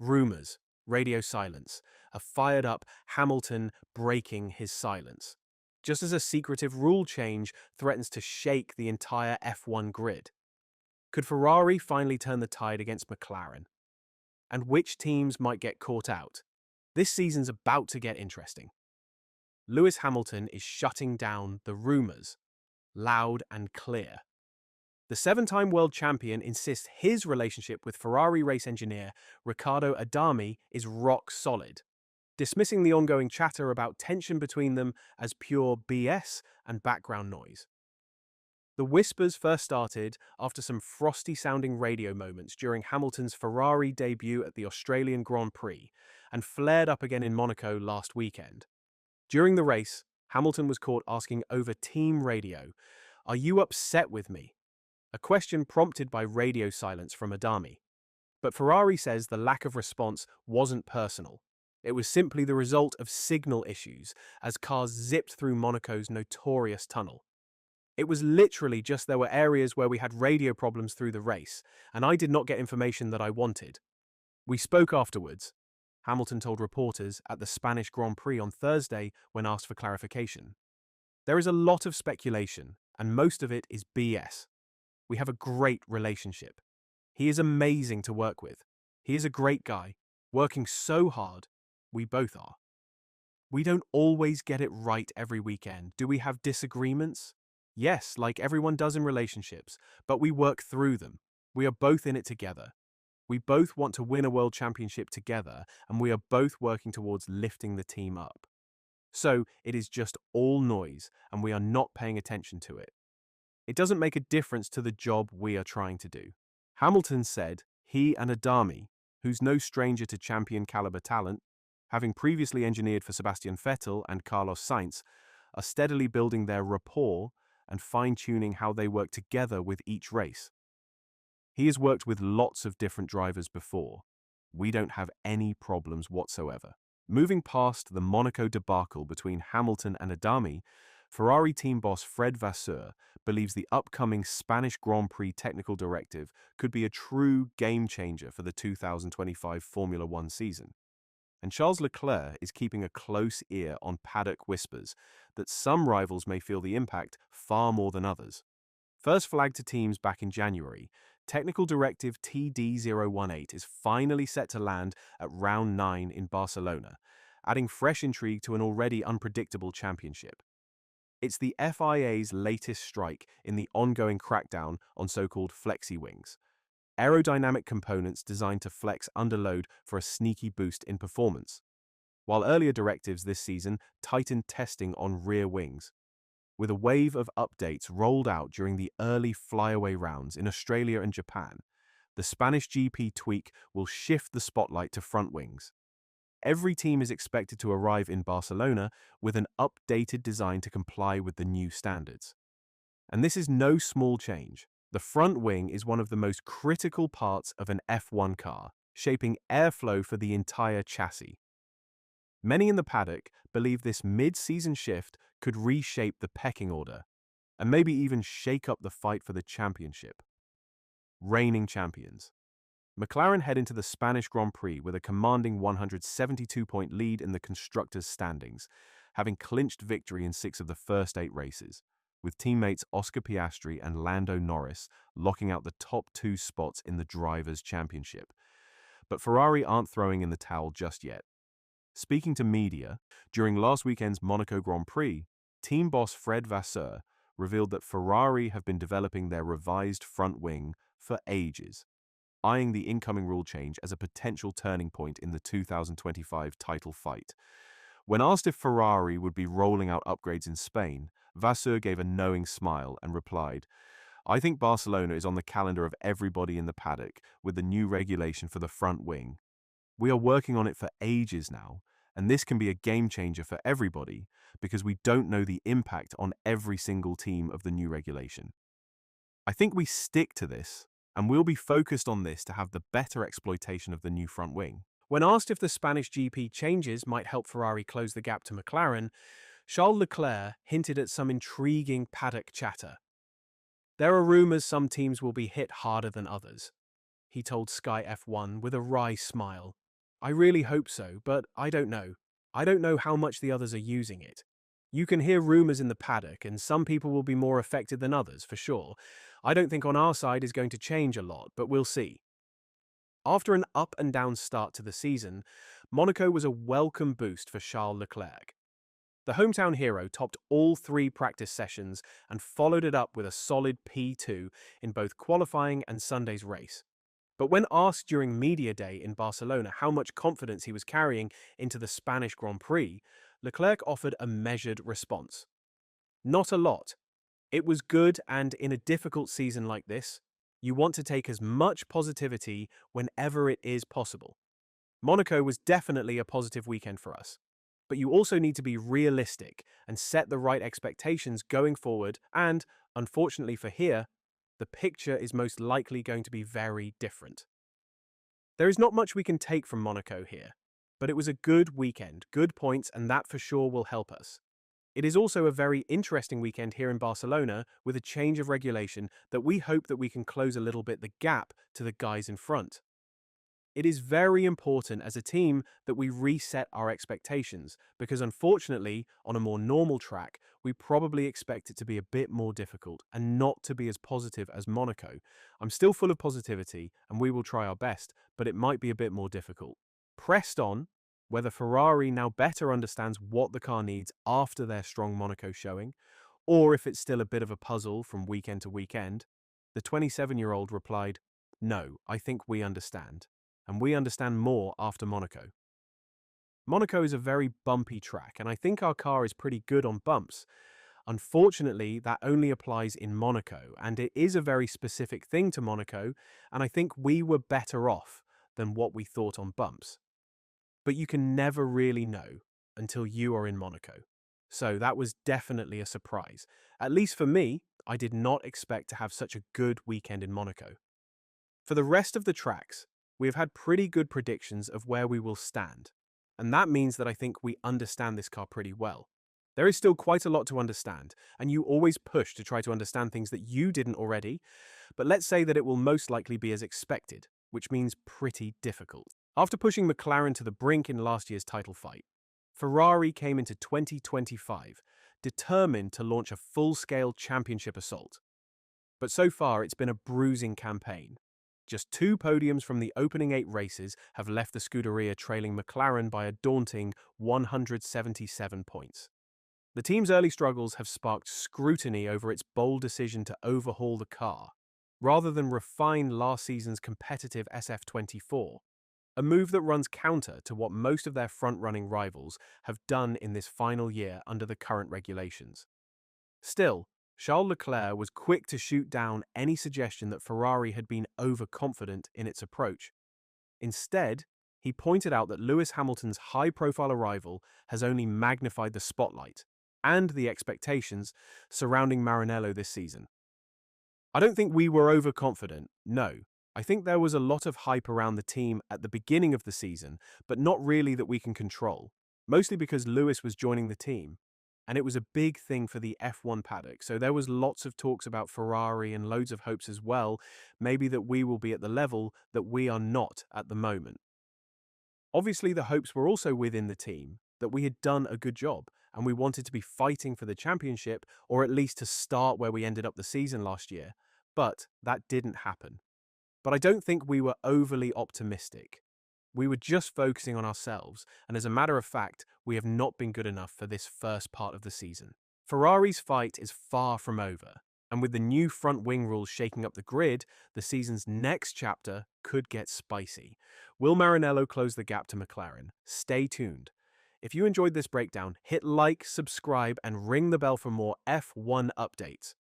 Rumours, radio silence, a fired-up Hamilton breaking his silence, just as a secretive rule change threatens to shake the entire F1 grid. Could Ferrari finally turn the tide against McLaren? And which teams might get caught out? This season's about to get interesting. Lewis Hamilton is shutting down the rumours, loud and clear. The seven-time world champion insists his relationship with Ferrari race engineer Riccardo Adami is rock solid, dismissing the ongoing chatter about tension between them as pure BS and background noise. The whispers first started after some frosty-sounding radio moments during Hamilton's Ferrari debut at the Australian Grand Prix and flared up again in Monaco last weekend. During the race, Hamilton was caught asking over team radio, "Are you upset with me?" A question prompted by radio silence from Adami. But Ferrari says the lack of response wasn't personal. It was simply the result of signal issues as cars zipped through Monaco's notorious tunnel. It was literally just there were areas where we had radio problems through the race, and I did not get information that I wanted. We spoke afterwards, Hamilton told reporters at the Spanish Grand Prix on Thursday when asked for clarification. There is a lot of speculation, and most of it is BS. We have a great relationship. He is amazing to work with. He is a great guy, working so hard. We both are. We don't always get it right every weekend. Do we have disagreements? Yes, like everyone does in relationships, but we work through them. We are both in it together. We both want to win a world championship together, and we are both working towards lifting the team up. So it is just all noise, and we are not paying attention to it. It doesn't make a difference to the job we are trying to do. Hamilton said he and Adami, who's no stranger to champion caliber talent, having previously engineered for Sebastian Vettel and Carlos Sainz, are steadily building their rapport and fine-tuning how they work together with each race. He has worked with lots of different drivers before. We don't have any problems whatsoever. Moving past the Monaco debacle between Hamilton and Adami, Ferrari team boss Fred Vasseur believes the upcoming Spanish Grand Prix technical directive could be a true game-changer for the 2025 Formula One season. And Charles Leclerc is keeping a close ear on paddock whispers that some rivals may feel the impact far more than others. First flagged to teams back in January, Technical Directive TD018 is finally set to land at Round 9 in Barcelona, adding fresh intrigue to an already unpredictable championship. It's the FIA's latest strike in the ongoing crackdown on so-called flexi wings, aerodynamic components designed to flex under load for a sneaky boost in performance, while earlier directives this season tightened testing on rear wings. With a wave of updates rolled out during the early flyaway rounds in Australia and Japan, the Spanish GP tweak will shift the spotlight to front wings. Every team is expected to arrive in Barcelona with an updated design to comply with the new standards. And this is no small change. The front wing is one of the most critical parts of an F1 car, shaping airflow for the entire chassis. Many in the paddock believe this mid-season shift could reshape the pecking order, and maybe even shake up the fight for the championship. Reigning champions. McLaren head into the Spanish Grand Prix with a commanding 172-point lead in the constructors' standings, having clinched victory in 6 of the first 8 races, with teammates Oscar Piastri and Lando Norris locking out the top 2 spots in the Drivers' Championship. But Ferrari aren't throwing in the towel just yet. Speaking to media, during last weekend's Monaco Grand Prix, team boss Fred Vasseur revealed that Ferrari have been developing their revised front wing for ages, eyeing the incoming rule change as a potential turning point in the 2025 title fight. When asked if Ferrari would be rolling out upgrades in Spain, Vasseur gave a knowing smile and replied, "I think Barcelona is on the calendar of everybody in the paddock with the new regulation for the front wing. We are working on it for ages now, and this can be a game changer for everybody because we don't know the impact on every single team of the new regulation. I think we stick to this, and we'll be focused on this to have the better exploitation of the new front wing." When asked if the Spanish GP changes might help Ferrari close the gap to McLaren, Charles Leclerc hinted at some intriguing paddock chatter. "There are rumours some teams will be hit harder than others," he told Sky F1 with a wry smile. I really hope so, but I don't know. I don't know how much the others are using it. You can hear rumors in the paddock, and some people will be more affected than others, for sure. I don't think on our side is going to change a lot, but we'll see. After an up and down start to the season, Monaco was a welcome boost for Charles Leclerc. The hometown hero topped all three practice sessions and followed it up with a solid P2 in both qualifying and Sunday's race. But when asked during media day in Barcelona how much confidence he was carrying into the Spanish Grand Prix, Leclerc offered a measured response. Not a lot. It was good, and in a difficult season like this, you want to take as much positivity whenever it is possible. Monaco was definitely a positive weekend for us. But you also need to be realistic and set the right expectations going forward, and, unfortunately for here, the picture is most likely going to be very different. There is not much we can take from Monaco here, but it was a good weekend, good points, and that for sure will help us. It is also a very interesting weekend here in Barcelona with a change of regulation that we hope that we can close a little bit the gap to the guys in front. It is very important as a team that we reset our expectations because unfortunately, on a more normal track, we probably expect it to be a bit more difficult and not to be as positive as Monaco. I'm still full of positivity and we will try our best, but it might be a bit more difficult. Pressed on, whether Ferrari now better understands what the car needs after their strong Monaco showing, or if it's still a bit of a puzzle from weekend to weekend, the 27-year-old replied, "No, I think we understand. And we understand more after Monaco." Monaco is a very bumpy track, and I think our car is pretty good on bumps. Unfortunately, that only applies in Monaco, and it is a very specific thing to Monaco, and I think we were better off than what we thought on bumps. But you can never really know until you are in Monaco. So that was definitely a surprise. At least for me, I did not expect to have such a good weekend in Monaco. For the rest of the tracks, we have had pretty good predictions of where we will stand, and that means that I think we understand this car pretty well. There is still quite a lot to understand, and you always push to try to understand things that you didn't already, but let's say that it will most likely be as expected, which means pretty difficult. After pushing McLaren to the brink in last year's title fight, Ferrari came into 2025 determined to launch a full-scale championship assault. But so far it's been a bruising campaign. Just 2 podiums from the opening 8 races have left the Scuderia trailing McLaren by a daunting 177 points. The team's early struggles have sparked scrutiny over its bold decision to overhaul the car, rather than refine last season's competitive SF24, a move that runs counter to what most of their front-running rivals have done in this final year under the current regulations. Still, Charles Leclerc was quick to shoot down any suggestion that Ferrari had been overconfident in its approach. Instead, he pointed out that Lewis Hamilton's high-profile arrival has only magnified the spotlight and the expectations surrounding Maranello this season. I don't think we were overconfident, no. I think there was a lot of hype around the team at the beginning of the season, but not really that we can control, mostly because Lewis was joining the team. And it was a big thing for the F1 paddock, so there was lots of talks about Ferrari and loads of hopes as well, maybe that we will be at the level that we are not at the moment. Obviously, the hopes were also within the team, that we had done a good job, and we wanted to be fighting for the championship, or at least to start where we ended up the season last year, but that didn't happen. But I don't think we were overly optimistic. We were just focusing on ourselves, and as a matter of fact, we have not been good enough for this first part of the season. Ferrari's fight is far from over, and with the new front wing rules shaking up the grid, the season's next chapter could get spicy. Will Maranello close the gap to McLaren? Stay tuned. If you enjoyed this breakdown, hit like, subscribe, and ring the bell for more F1 updates.